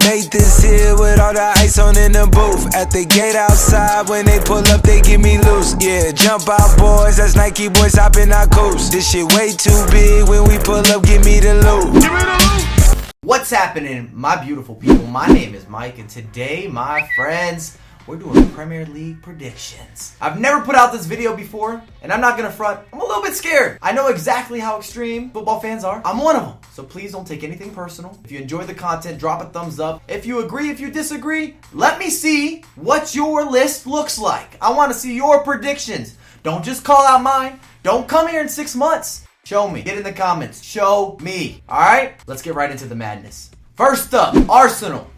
made this here with all the ice on in the booth. At the gate outside, when they pull up, they give me loose. Yeah, jump out, boys. That's Nike boys hopping our coast. This shit way too big. When we pull up, give me the loot. Give me the loot. What's happening, my beautiful people? My name is Mike, and today, my friends, we're doing Premier League predictions. I've never put out this video before, and I'm not gonna front. I'm a little bit scared. I know exactly how extreme football fans are. I'm one of them. So please don't take anything personal. If you enjoy the content, drop a thumbs up. If you agree, if you disagree, let me see what your list looks like. I wanna see your predictions. Don't just call out mine. Don't come here in 6 months. Show me. Get in the comments. Show me. Alright? Let's get right into the madness. First up, Arsenal.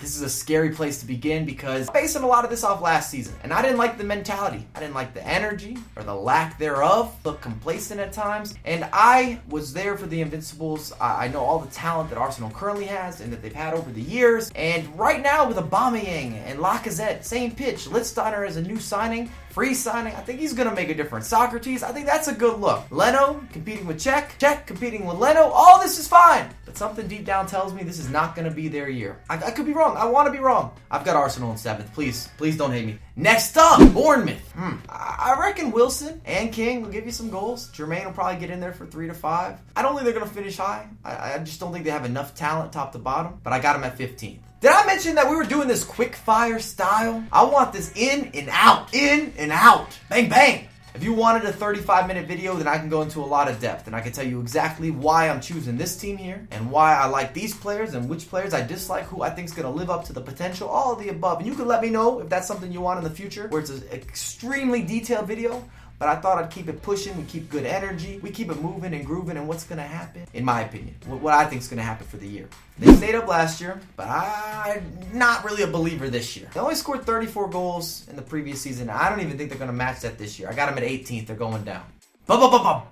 This is a scary place to begin because I'm basing a lot of this off last season. And I didn't like the mentality. I didn't like the energy or the lack thereof. Looked complacent at times. And I was there for the Invincibles. I know all the talent that Arsenal currently has and that they've had over the years. And right now with Aubameyang and Lacazette, same pitch. Lichtsteiner as a new signing. Free signing, I think he's going to make a difference. Socrates, I think that's a good look. Leno competing with Czech competing with Leno, all this is fine. But something deep down tells me this is not going to be their year. I could be wrong. I want to be wrong. I've got Arsenal in 7th. Please don't hate me. Next up, Bournemouth. I reckon Wilson and King will give you some goals. Jermaine will probably get in there for 3 to 5. I don't think they're going to finish high. I just don't think they have enough talent top to bottom. But I got them at 15th. Did I mention that we were doing this quick fire style? I want this in and out. In and out. Bang, bang. If you wanted a 35-minute video, then I can go into a lot of depth. And I can tell you exactly why I'm choosing this team here. And why I like these players and which players I dislike. Who I think is going to live up to the potential. All of the above. And you can let me know if that's something you want in the future. Where it's an extremely detailed video. But I thought I'd keep it pushing, we keep good energy, we keep it moving and grooving, and what's going to happen, in my opinion, what I think is going to happen for the year. They stayed up last year, but I'm not really a believer this year. They only scored 34 goals in the previous season. I don't even think they're going to match that this year. I got them at 18th, they're going down.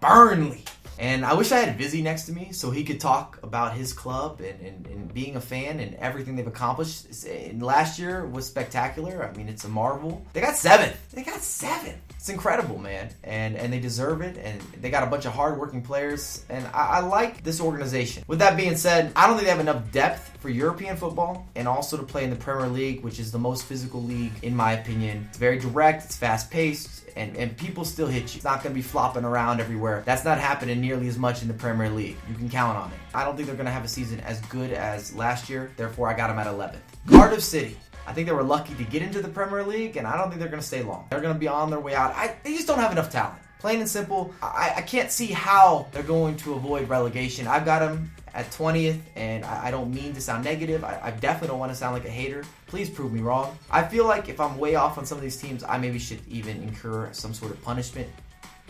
Burnley. And I wish I had Vizzy next to me so he could talk about his club and being a fan and everything they've accomplished. And last year was spectacular. I mean, it's a marvel. They got 7th. It's incredible, man. And they deserve it. And they got a bunch of hardworking players. And I like this organization. With that being said, I don't think they have enough depth for European football and also to play in the Premier League, which is the most physical league, in my opinion. It's very direct. It's fast-paced. And people still hit you. It's not going to be flopping around everywhere. That's not happening nearly as much in the Premier League. You can count on it. I don't think they're going to have a season as good as last year. Therefore, I got them at 11th. Cardiff City. I think they were lucky to get into the Premier League, and I don't think they're going to stay long. They're going to be on their way out. They just don't have enough talent. Plain and simple, I can't see how they're going to avoid relegation. I've got them at 20th, and I don't mean to sound negative. I definitely don't want to sound like a hater. Please prove me wrong. I feel like if I'm way off on some of these teams, I maybe should even incur some sort of punishment.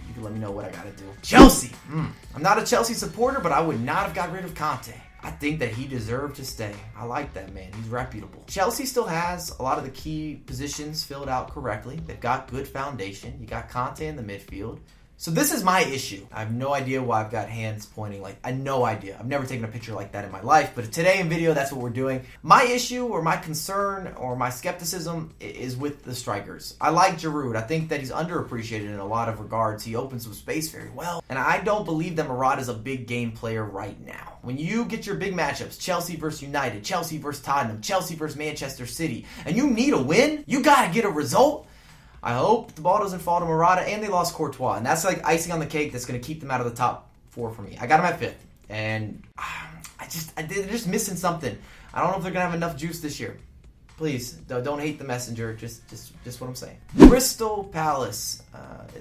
You can let me know what I got to do. Chelsea. I'm not a Chelsea supporter, but I would not have got rid of Conte. I think that he deserved to stay. I like that man. He's reputable. Chelsea still has a lot of the key positions filled out correctly. They've got good foundation. You got Conte in the midfield. So this is my issue. I have no idea why I've got hands pointing like, I have no idea. I've never taken a picture like that in my life, but today in video, that's what we're doing. My issue or my concern or my skepticism is with the strikers. I like Giroud. I think that he's underappreciated in a lot of regards. He opens some space very well. And I don't believe that Murad is a big game player right now. When you get your big matchups, Chelsea versus United, Chelsea versus Tottenham, Chelsea versus Manchester City, and you need a win, you gotta get a result. I hope the ball doesn't fall to Morata, and they lost Courtois. And that's like icing on the cake that's going to keep them out of the top 4 for me. I got them at 5th. And they're just missing something. I don't know if they're going to have enough juice this year. Please, don't hate the messenger. Just what I'm saying. Crystal Palace,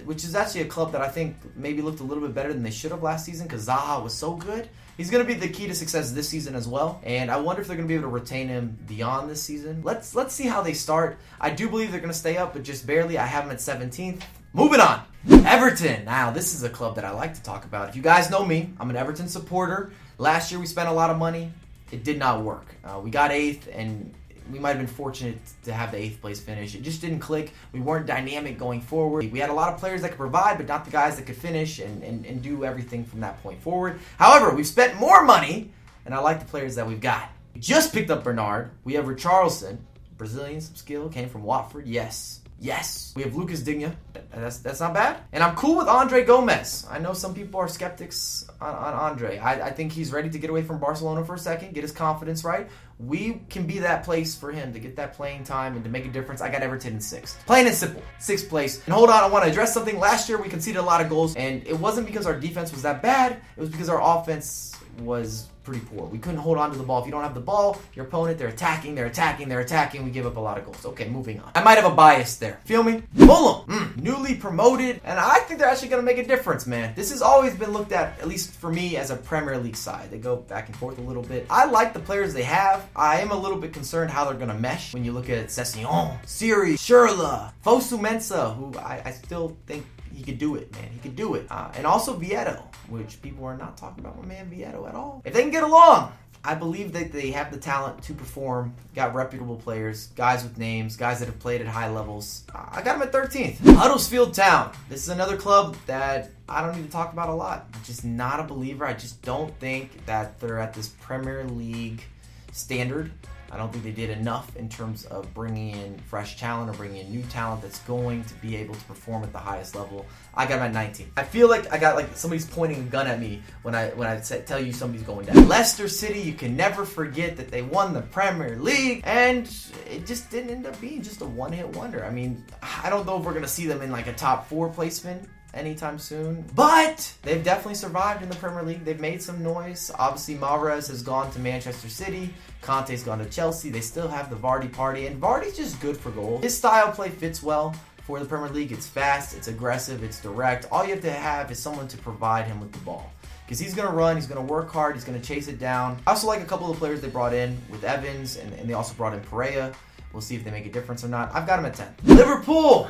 which is actually a club that I think maybe looked a little bit better than they should have last season because Zaha was so good. He's going to be the key to success this season as well. And I wonder if they're going to be able to retain him beyond this season. Let's see how they start. I do believe they're going to stay up, but just barely. I have them at 17th. Moving on. Everton. Now, this is a club that I like to talk about. If you guys know me, I'm an Everton supporter. Last year, we spent a lot of money. It did not work. We got 8th, and we might have been fortunate to have the 8th place finish. It just didn't click. We weren't dynamic going forward. We had a lot of players that could provide, but not the guys that could finish and do everything from that point forward. However, we've spent more money, and I like the players that we've got. We just picked up Bernard. We have Richarlison, Brazilian, some skill, came from Watford, yes. Yes. We have Lucas Digne. That's not bad. And I'm cool with Andre Gomez. I know some people are skeptics on Andre. I think he's ready to get away from Barcelona for a second, get his confidence right. We can be that place for him to get that playing time and to make a difference. I got Everton in 6th. Plain and simple. 6th place. And hold on, I want to address something. Last year we conceded a lot of goals, and it wasn't because our defense was that bad. It was because our offense was pretty poor. We couldn't hold on to the ball. If you don't have the ball, your opponent, they're attacking. We give up a lot of goals. Okay, moving on. I might have a bias there. Feel me? Fulham, newly promoted, and I think they're actually going to make a difference, man. This has always been looked at least for me, as a Premier League side. They go back and forth a little bit. I like the players they have. I am a little bit concerned how they're going to mesh when you look at Sessegnon, Siri, Schürrle, Fosu Mensah, who I still think he could do it, man. He could do it. And also Vieto, which people are not talking about my man Vieto at all. If they can get along, I believe that they have the talent to perform. Got reputable players, guys with names, guys that have played at high levels. I got them at 13th. Huddersfield Town. This is another club that I don't need to talk about a lot. I'm just not a believer. I just don't think that they're at this Premier League standard. I don't think they did enough in terms of bringing in fresh talent or bringing in new talent that's going to be able to perform at the highest level. I got them at 19. I feel like I got like somebody's pointing a gun at me when I tell you somebody's going down. Leicester City, you can never forget that they won the Premier League, and it just didn't end up being just a one-hit wonder. I mean, I don't know if we're going to see them in like a top 4 placement anytime soon, but they've definitely survived in the Premier League. They've made some noise. Obviously, Mahrez has gone to Manchester City. Conte's gone to Chelsea. They still have the Vardy party, and Vardy's just good for goals. His style of play fits well for the Premier League. It's fast, it's aggressive, it's direct. All you have to have is someone to provide him with the ball, because he's going to run, he's going to work hard, he's going to chase it down. I also like a couple of the players they brought in with Evans, and they also brought in Pereira. We'll see if they make a difference or not. I've got him at 10. Liverpool.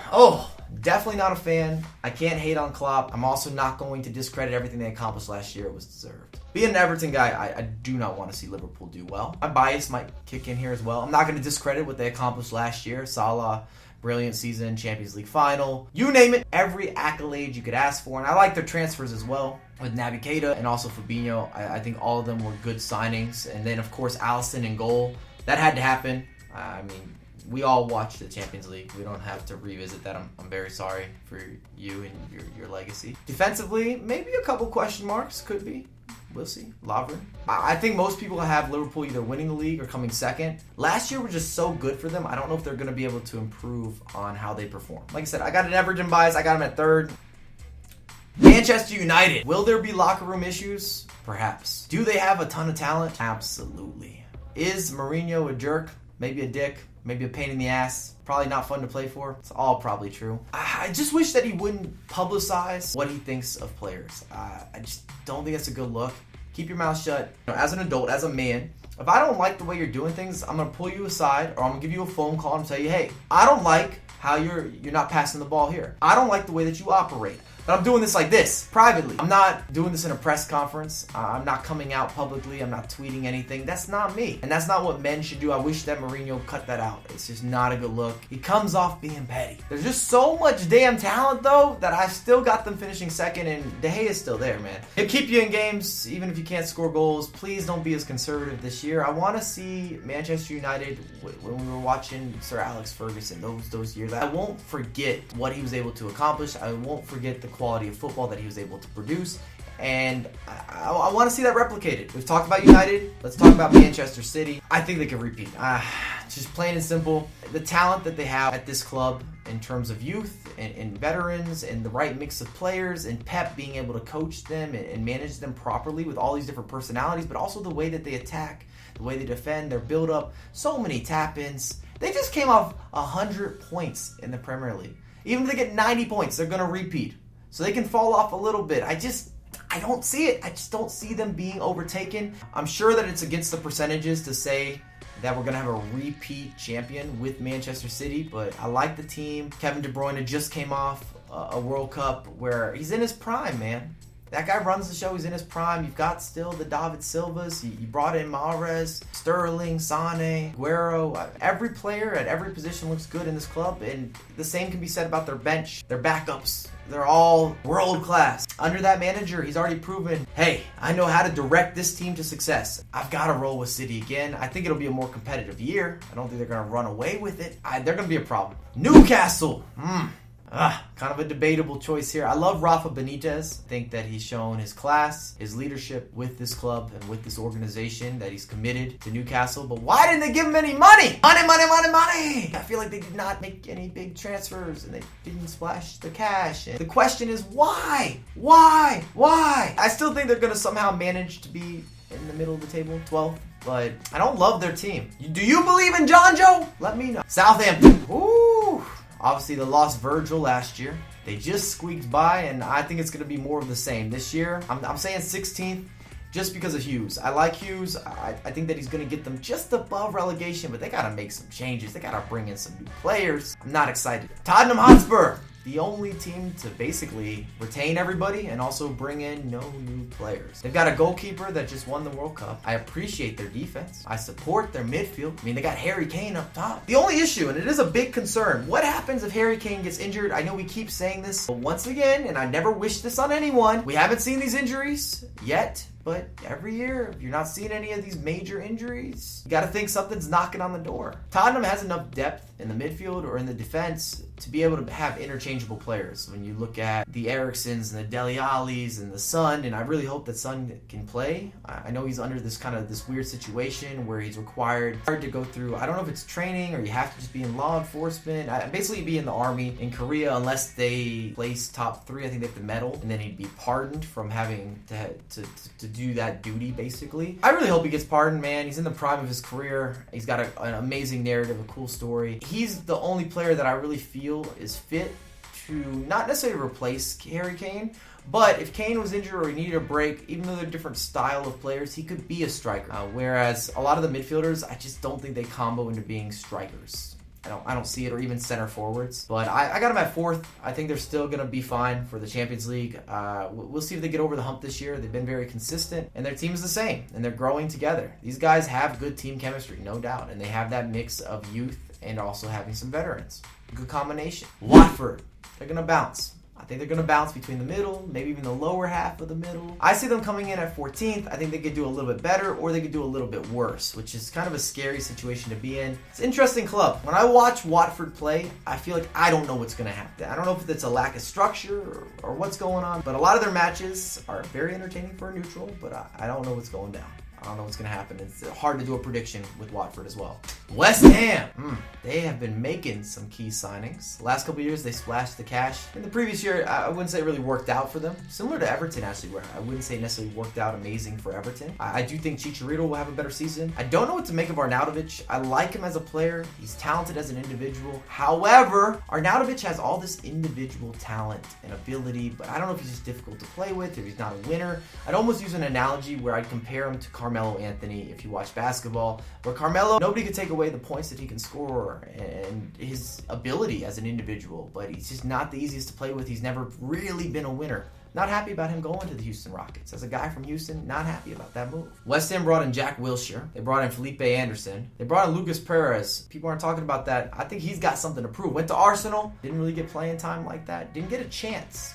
Definitely not a fan. I can't hate on Klopp. I'm also not going to discredit everything they accomplished last year. It was deserved. Being an Everton guy, I do not want to see Liverpool do well. My bias might kick in here as well. I'm not going to discredit what they accomplished last year. Salah, brilliant season, Champions League final. You name it, every accolade you could ask for. And I like their transfers as well, with Naby Keita and also Fabinho. I think all of them were good signings. And then, of course, Alisson in goal. That had to happen. I mean, we all watched the Champions League. We don't have to revisit that. I'm very sorry for you and your legacy. Defensively, maybe a couple question marks. Could be. We'll see. Lovren. I think most people have Liverpool either winning the league or coming second. Last year was just so good for them. I don't know if they're going to be able to improve on how they perform. Like I said, I got an Everton bias. I got them at 3rd. Manchester United. Will there be locker room issues? Perhaps. Do they have a ton of talent? Absolutely. Is Mourinho a jerk? Maybe a dick, maybe a pain in the ass, probably not fun to play for. It's all probably true. I just wish that he wouldn't publicize what he thinks of players. I just don't think that's a good look. Keep your mouth shut. As an adult, as a man, if I don't like the way you're doing things, I'm going to pull you aside, or I'm going to give you a phone call and tell you, hey, I don't like how you're not passing the ball here. I don't like the way that you operate. But I'm doing this like this, privately. I'm not doing this in a press conference. I'm not coming out publicly. I'm not tweeting anything. That's not me. And that's not what men should do. I wish that Mourinho cut that out. It's just not a good look. He comes off being petty. There's just so much damn talent, though, that I still got them finishing second, and De Gea is still there, man. He'll keep you in games, even if you can't score goals. Please don't be as conservative this year. I want to see Manchester United, when we were watching Sir Alex Ferguson, those years. I won't forget what he was able to accomplish. I won't forget the quality of football that he was able to produce, and I want to see that replicated. We've talked about United. Let's talk about Manchester City. I think they can repeat. Just plain and simple, the talent that they have at this club in terms of youth and veterans and the right mix of players, and Pep being able to coach them and manage them properly with all these different personalities, but also the way that they attack, the way they defend, their build-up, so many tap-ins. They just came off 100 points in the Premier League. Even if they get 90 points, they're going to repeat. So they can fall off a little bit. I don't see it. I just don't see them being overtaken. I'm sure that it's against the percentages to say that we're going to have a repeat champion with Manchester City, but I like the team. Kevin De Bruyne just came off a World Cup where he's in his prime, man. That guy runs the show. He's in his prime. You've got still the David Silvas. You brought in Mahrez, Sterling, Sane, Aguero. Every player at every position looks good in this club, and the same can be said about their bench, their backups. they're all world class. Under that manager, he's already proven, hey, I know how to direct this team to success. I've got to roll with City again. I think it'll be a more competitive year. I don't think they're going to run away with it. They're going to be a problem. Newcastle. Kind of a debatable choice here. I love Rafa Benitez. I think that he's shown his class, his leadership with this club and with this organization, that he's committed to Newcastle. But why didn't they give him any money? Money! I feel like they did not make any big transfers and they didn't splash the cash. And the question is why? Why? I still think they're going to somehow manage to be in the middle of the table, 12th. But I don't love their team. Do you believe in John Joe? Let me know. Southampton. Ooh. Obviously, they lost Virgil last year. They just squeaked by, and I think it's going to be more of the same. This year, I'm saying 16th just because of Hughes. I like Hughes. I think that he's going to get them just above relegation, but they got to make some changes. They got to bring in some new players. I'm not excited. Tottenham Hotspur. The only team to basically retain everybody and also bring in no new players. They've got a goalkeeper that just won the World Cup. I appreciate their defense. I support their midfield. I mean, they got Harry Kane up top. The only issue, and it is a big concern, what happens if Harry Kane gets injured? I know we keep saying this, but once again, and I never wish this on anyone, we haven't seen these injuries yet. But every year, if you're not seeing any of these major injuries, you got to think something's knocking on the door. Tottenham has enough depth in the midfield or in the defense to be able to have interchangeable players. When you look at the Ericssons and the Dele Allis and the Son, and I really hope that Son can play. I know he's under this weird situation where he's required to go through, I don't know if it's training or you have to just be in law enforcement. Basically be in the army in Korea unless they place top 3. I think they have to medal, and then he'd be pardoned from having to do that duty, basically. I really hope he gets pardoned, man. He's in the prime of his career. He's got an amazing narrative, a cool story. He's the only player that I really feel is fit to not necessarily replace Harry Kane, but if Kane was injured or he needed a break, even though they're different style of players, he could be a striker. Whereas a lot of the midfielders, I just don't think they combo into being strikers. I don't see it, or even center forwards. But I got them at 4th. I think they're still going to be fine for the Champions League. We'll see if they get over the hump this year. They've been very consistent, and their team is the same, and they're growing together. These guys have good team chemistry, no doubt, and they have that mix of youth and also having some veterans. Good combination. Watford, they're going to bounce. I think they're going to bounce between the middle, maybe even the lower half of the middle. I see them coming in at 14th. I think they could do a little bit better, or they could do a little bit worse, which is kind of a scary situation to be in. It's an interesting club. When I watch Watford play, I feel like I don't know what's going to happen. I don't know if it's a lack of structure or what's going on, but a lot of their matches are very entertaining for a neutral, but I don't know what's going down. I don't know what's going to happen. It's hard to do a prediction with Watford as well. West Ham. They have been making some key signings. The last couple of years, they splashed the cash. In the previous year, I wouldn't say it really worked out for them. Similar to Everton, actually, where I wouldn't say necessarily worked out amazing for Everton. I do think Chicharito will have a better season. I don't know what to make of Arnautovic. I like him as a player. He's talented as an individual. However, Arnautovic has all this individual talent and ability, but I don't know if he's just difficult to play with, if he's not a winner. I'd almost use an analogy where I'd compare him to Carmelo Anthony if you watch basketball, where Carmelo, nobody could take away the points that he can score and his ability as an individual, but he's just not the easiest to play with. He's never really been a winner. Not happy about him going to the Houston Rockets. As a guy from Houston, not happy about that move. West Ham brought in Jack Wilshere. They brought in Felipe Anderson. They brought in Lucas Perez. People aren't talking about that. I think he's got something to prove. Went to Arsenal. Didn't really get playing time like that. Didn't get a chance.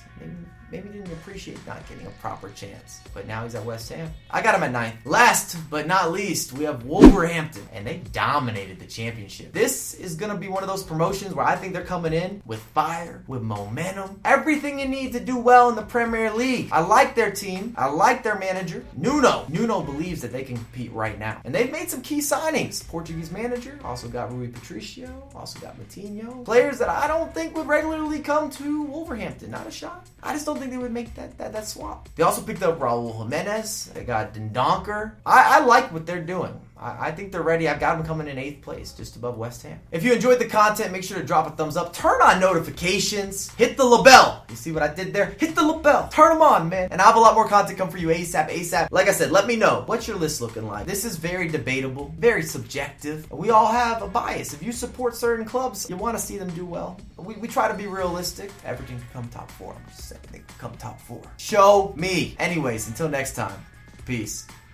Maybe didn't appreciate not getting a proper chance. But now he's at West Ham. I got him at 9th. Last but not least, we have Wolverhampton. And they dominated the championship. This is going to be one of those promotions where I think they're coming in with fire, with momentum. Everything you need to do well in the Premier League. I like their team. I like their manager, Nuno. Nuno believes that they can compete right now. And they've made some key signings. Portuguese manager. Also got Rui Patricio. Also got Matinho. Players that I don't think would regularly come to Wolverhampton. Not a shot. I just don't think they would make that swap. They also picked up Raul Jimenez. They got Dendoncker. I like what they're doing. I think they're ready. I've got them coming in 8th place, just above West Ham. If you enjoyed the content, make sure to drop a thumbs up. Turn on notifications. Hit the LaBelle. You see what I did there? Hit the LaBelle. Turn them on, man. And I have a lot more content come for you ASAP. Like I said, let me know. What's your list looking like? This is very debatable, very subjective. We all have a bias. If you support certain clubs, you want to see them do well. We try to be realistic. Everton can come top 4. I'm just saying they can come top 4. Show me. Anyways, until next time. Peace.